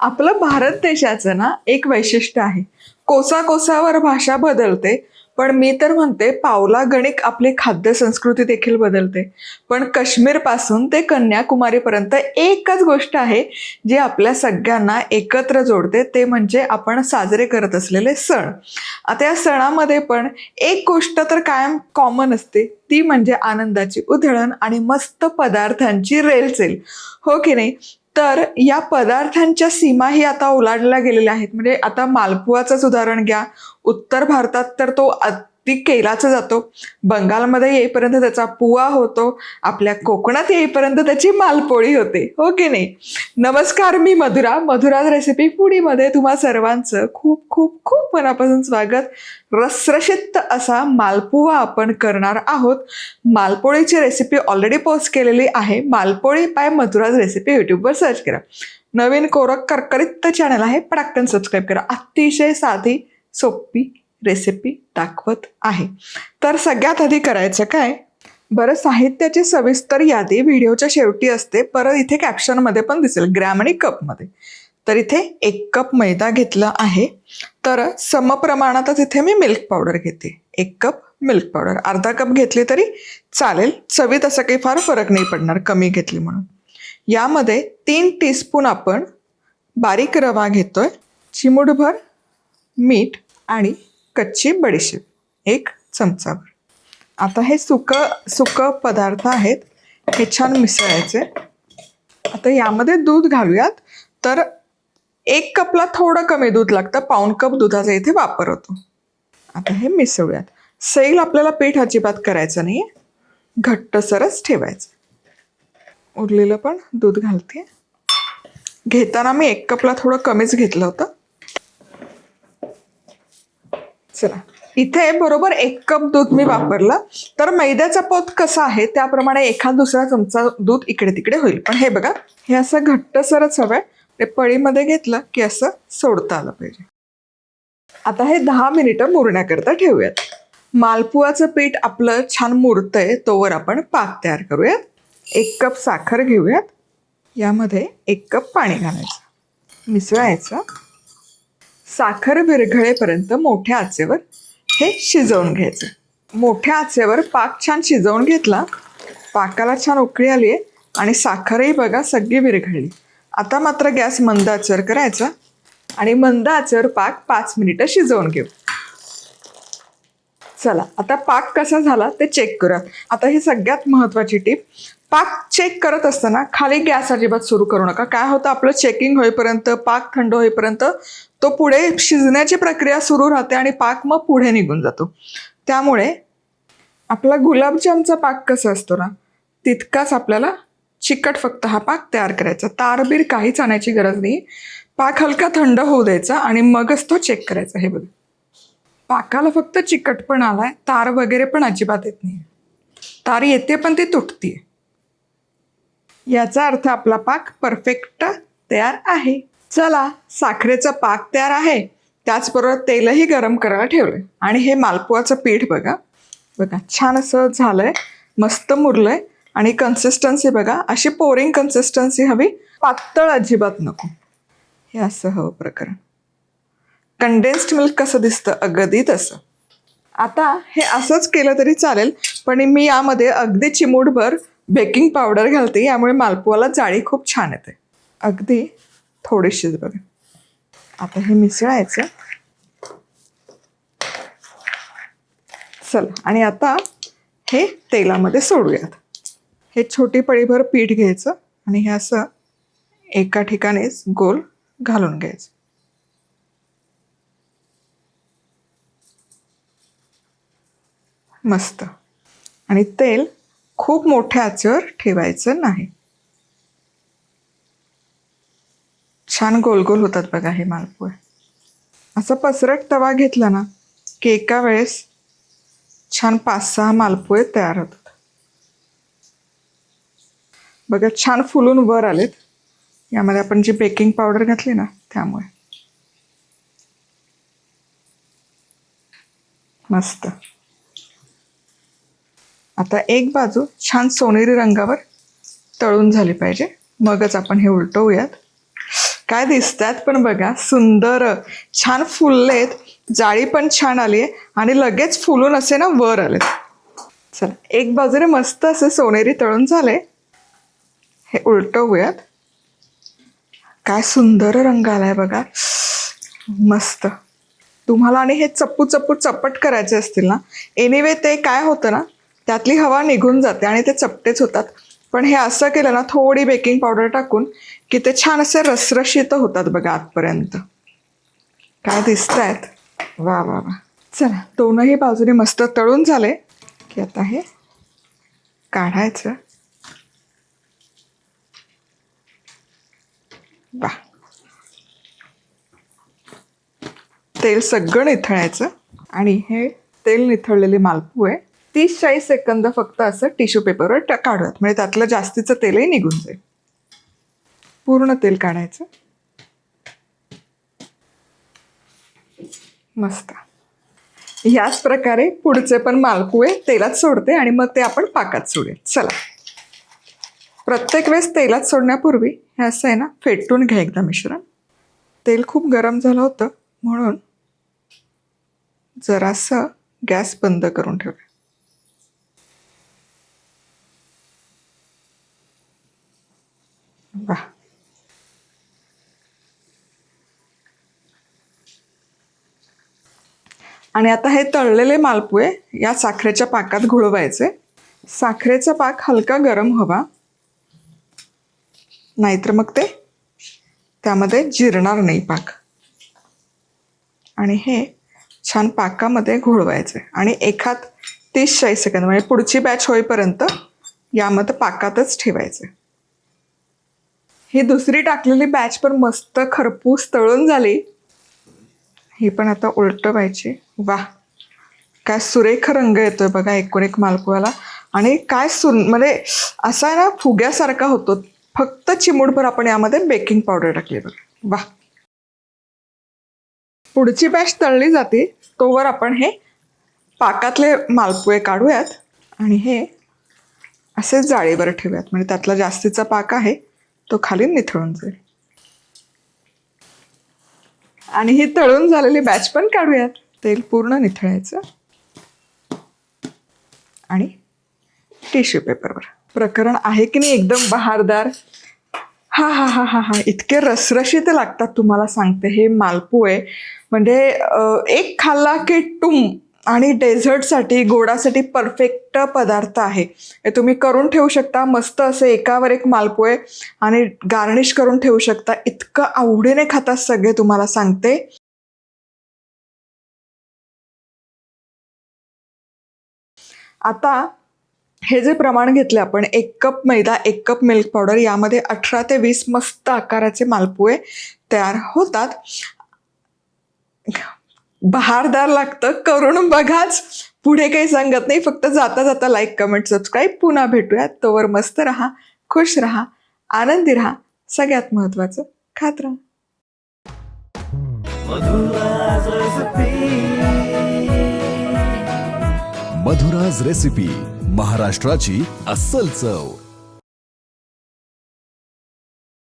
आपलं भारत देशाचं ना एक वैशिष्ट्य आहे. कोसाकोसावर भाषा बदलते, पण मी तर म्हणते पावलागणिक आपली खाद्य संस्कृती देखील बदलते. पण काश्मीरपासून ते कन्याकुमारीपर्यंत एकच गोष्ट आहे जी आपल्या सगळ्यांना एकत्र जोडते, ते म्हणजे आपण साजरे करत असलेले सण. आता या सणामध्ये पण एक गोष्ट तर कायम कॉमन असते, ती म्हणजे आनंदाची उधळण आणि मस्त पदार्थांची रेलचेल. हो की नाही? तर या पदार्थांच्या सीमाही आता ओलांडल्या गेलेल्या आहेत. म्हणजे आता मालपुआचंच उदाहरण घ्या. उत्तर भारतात तर तो अगदी केलाच जातो. बंगालमध्ये येईपर्यंत त्याचा पुआ होतो. आपल्या कोकणात येईपर्यंत त्याची मालपोळी होते. हो की नाही? नमस्कार, मी मधुरा. मधुराज रेसिपी फूडीमध्ये तुम्हा सर्वांचं खूप खूप खूप मनापासून स्वागत. रसरशीत असा मालपुआ आपण करणार आहोत. मालपोळीची रेसिपी ऑलरेडी पोस्ट केलेली आहे. मालपोळी बाय मधुराज रेसिपी यूट्यूबवर सर्च करा. नवीन कोरक करकरीत चॅनल आहे, पटकन सबस्क्राईब करा. अतिशय साधी सोपी रेसिपी दाखवत आहे. तर सगळ्यात आधी करायचं काय, बरं, साहित्याची सविस्तर यादी व्हिडिओच्या शेवटी असते, परत इथे कॅप्शनमध्ये पण दिसेल ग्रॅम आणि कपमध्ये. तर इथे 1 कप मैदा घेतला आहे. तर समप्रमाणातच इथे मी मिल्क पावडर घेते. 1 कप मिल्क पावडर, अर्धा कप घेतली तरी चालेल. चवीत असं काही फार फरक नाही पडणार कमी घेतली म्हणून. यामध्ये 3 टीस्पून आपण बारीक रवा घेतोय, चिमूटभर मीठ आणि कच्ची बडीशेप 1 चमचाभर. आता हे सुकं पदार्थ आहेत, हे छान मिसळायचे. आता यामध्ये दूध घालूयात. तर 1 कपला थोडं कमी दूध लागतं, 1/4 कप दुधाचा इथे वापर होतो. आता हे मिसळूयात. सैल आपल्याला पीठ अजिबात करायचं नाही, घट्टसरच ठेवायचं. उरलेलं पण दूध घालते. घेताना मी 1 कपला थोडं कमीच घेतलं होतं. चला, इथे बरोबर 1 कप दूध मी वापरलं. तर मैद्याचा पोत कसा आहे त्याप्रमाणे एखाद दुसरा चमचा दूध इकडे तिकडे होईल. पण हे बघा, हे असं घट्टसरच हवंय. ते पळीमध्ये घेतलं की असं सोडता आलं पाहिजे. आता हे 10 मिनिटं मुरण्याकरता ठेवूयात. मालपुआचं पीठ आपलं छान मुरतंय तोवर आपण पाक तयार करूयात. 1 कप साखर घेऊयात. यामध्ये 1 कप पाणी घालायचं, मिसळायचं. साखर विरघळेपर्यंत मोठ्या आचेवर हे शिजवून घ्यायचं. मोठ्या आचेवर पाक छान शिजवून घेतला. पाकाला छान उकळी आली आहे आणि साखरही बघा सगळी विरघळली. आता मात्र गॅस मंद आचेवर करायचा आणि मंद आचेवर पाक 5 मिनिटं शिजवून घेऊ. चला, आता पाक कसा झाला ते चेक करूया. आता ही सगळ्यात महत्त्वाची टीप, पाक चेक करत असताना खाली गॅस अजिबात सुरू करू नका. काय होतं, आपलं चेकिंग होईपर्यंत, पाक थंड होईपर्यंत तो पुढे शिजण्याची प्रक्रिया सुरू राहते आणि पाक मग पुढे निघून जातो. त्यामुळे आपला गुलाबजामचा पाक कसा असतो ना, तितकाच आपल्याला चिकट फक्त हा पाक तयार करायचा. तारबीर काहीच आणायची गरज नाही. पाक हलका थंड होऊ द्यायचा आणि मगच तो चेक करायचा. हे बघा, पाकाला फक्त चिकट पण आलाय, तार वगैरे पण अजिबात येत नाही. तार येते पण ती तुटतीये. याचा अर्थ आपला पाक परफेक्ट तयार आहे. चला, साखरेचा पाक तयार आहे. त्याचबरोबर तेलही गरम करायला ठेवलंय आणि हे मालपुआचं पीठ बघा छान असं झालंय, मस्त मुरलंय. आणि कन्सिस्टन्सी बघा, अशी पोरिंग कन्सिस्टन्सी हवी, पातळ अजिबात नको. हे असं हवं प्रकरण. कंडेन्स्ड मिल्क कसं दिसतं अगदी तसं. आता हे असंच केलं तरी चालेल, पण मी यामध्ये अगदी चिमूटभर बेकिंग पावडर घालते. यामुळे मालपुआला जाळी खूप छान येते. अगदी थोडीशीच बघा. आता हे मिसळायचं. चला, आणि आता हे तेलामध्ये सोडूयात. हे छोटी पळीभर पीठ घ्यायचं आणि हे असं एका ठिकाणीच गोल घालून घ्यायचं. मस्त. आणि तेल खूप मोठ्या आचेवर ठेवायचं नाही. छान गोल गोल होतात बघा हे मालपुआ. असं पसरट तवा घेतला ना की एका वेळेस छान 5-6 मालपुए तयार होतात. बघा, छान फुलून वर आलेत. यामध्ये आपण जी बेकिंग पावडर घातली ना त्यामुळे. मस्त. आता एक बाजू छान सोनेरी रंगावर तळून झाली पाहिजे, मगच आपण हे उलटवूयात. काय दिसतात पण बघा, सुंदर छान फुललेत, जाळी पण छान आली आहे आणि लगेच फुलून असे ना वर आलेत. चला, एक बाजूने मस्त असे सोनेरी तळून झाले. हे उलटवूयात. काय सुंदर रंग आलाय बघा, मस्त. तुम्हाला आणि हे चप्पू चप्पू चपट करायचे असतील ना, एनिवे ते काय होतं ना, त्यातली हवा निघून जाते आणि ते चपटेच होतात. पण हे असं केलं ना, थोडी बेकिंग पावडर टाकून, की ते छान असे रसरशीत होतात बघा आतपर्यंत. काय दिसतायत, वा वा वा. चला, दोनही बाजूने मस्त तळून झाले की आता हे काढायचं. वा, तेल सगळं निथळायचं आणि हे तेल निथळलेले मालपुए 30-40 सेकंद फक्त असं टिश्यू पेपरवर काढूयात, म्हणजे त्यातलं जास्तीचं तेलही निघून जाईल. पूर्ण तेल काढायचं. मस्त. याच प्रकारे पुढचे पण मालपुए तेलात सोडते आणि मग ते आपण पाकात सोडूया. चला, प्रत्येक वेळेस तेलात सोडण्यापूर्वी हे असं आहे ना, फेटून घ्या एकदा मिश्रण. तेल खूप गरम झालं होतं म्हणून जरासं गॅस बंद करून ठेवूया. वा, आणि आता हे तळलेले मालपुए या साखरेच्या पाकात घोळवायचे. साखरेचा पाक हलका गरम हवा, नाहीतर मग ते त्यामध्ये जिरणार नाही पाक. आणि हे छान पाकामध्ये घोळवायचे आणि एखाद 30-40 सेकंद, म्हणजे पुढची बॅच होईपर्यंत यामध्ये पाकातच ठेवायचे. ही दुसरी टाकलेली बॅच पण मस्त खरपूस तळून झाली. ही पण आता उलटवायची. वा, काय सुरेख रंग येतोय बघा एकूण एक मालपुआला. आणि काय म्हणजे असा आहे ना, फुग्यासारखा होतो. फक्त चिमूटभर आपण यामध्ये बेकिंग पावडर टाकली बघा. वा, पुढची बॅच तळली जाते तोवर आपण हे पाकातले मालपुए काढूयात आणि हे असे जाळीवर ठेवूयात, म्हणजे त्यातला जास्तीचा पाक आहे तो खाली निथळून जाईल. आणि ही तळून झालेली बॅच पण काढूयात. तेल पूर्ण निथळायचं आणि टिश्यू पेपरवर. प्रकरण आहे की नाही एकदम बहारदार. हा हा हा हा हा, इतके रसरशीत लागतात तुम्हाला सांगते हे मालपुए. म्हणजे एक खाल्ला की टुम. आणि डेझर्टसाठी, गोडासाठी परफेक्ट पदार्थ आहे. हे तुम्ही करून ठेवू शकता. मस्त असे एकावर एक मालपुए आणि गार्निश करून ठेवू शकता. इतकं आवडीने खातात सगळे, तुम्हाला सांगते. आता हे जे प्रमाण घेतले आपण, 1 कप मैदा, 1 कप मिल्क पावडर, यामध्ये 18 ते 20 मस्त आकाराचे मालपुए तयार होतात. बहारदार लागतं, करून बघाच. पुढे काही सांगत नाही, फक्त जाता जाता लाईक, कमेंट, सबस्क्राईब. पुन्हा भेटूयात. तोवर मस्त राहा, खुश राहा, आनंदी राहा. सगळ्यात महत्वाचं, खात राहा. मधुराज रेसिपी, महाराष्ट्राची अस्सल चव.